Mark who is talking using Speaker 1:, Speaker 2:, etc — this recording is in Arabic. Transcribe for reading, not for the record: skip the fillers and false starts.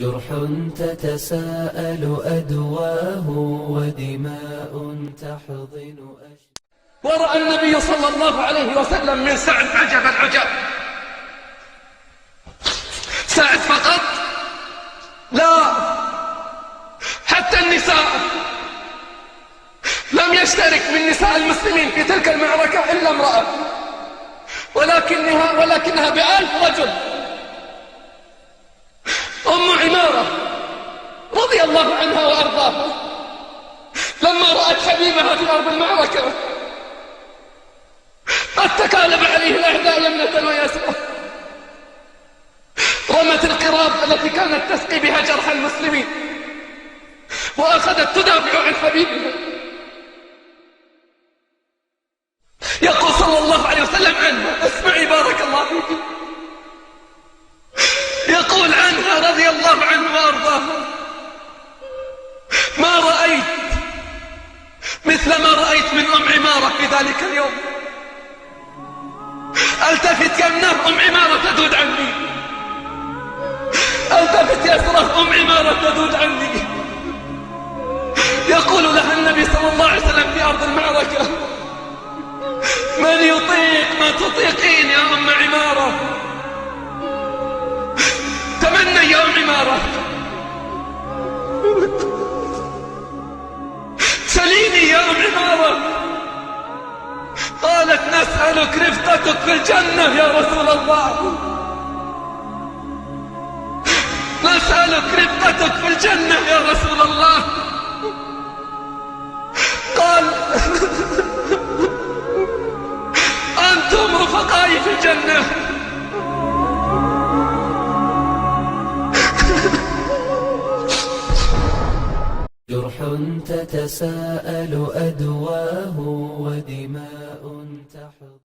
Speaker 1: جرح تتساءل أدواه ودماء تحضن
Speaker 2: ورأى النبي صلى الله عليه وسلم من سعد عجب العجب. سعد فقط؟ لا، حتى النساء. لم يشترك من نساء المسلمين في تلك المعركة إلا امرأة، ولكنها ب1000 رجل. أم عمارة رضي الله عنها وأرضاها لما رأت حبيبها في أرض المعركة قد تكالب عليه الأعداء يمنة ويسرى، رمت القراب التي كانت تسقي بها جرح المسلمين وأخذت تدافع عن حبيبها. يقول صلى الله عليه وسلم عنها، اسمعي بارك الله فيك، يقول عنها رضي الله عنه وأرضاها: ما رأيت مثل ما رأيت من أم عمارة في ذلك اليوم. التفت يمنه أم عمارة تذود عني، التفت يسره أم عمارة تذود عني. يقول لها النبي صلى الله عليه وسلم في أرض المعركة: من يطيق ما تطيقين يا أم عمارة؟ تمنى يا أم عمارة، سليني يا أم عمارة. قالت: نسألك رفقتك في الجنة يا رسول الله، نسألك رفقتك في الجنة يا رسول الله. قال: أنتم رفقائي في الجنة.
Speaker 1: جرح تتساءل أدواه ودماء تحضن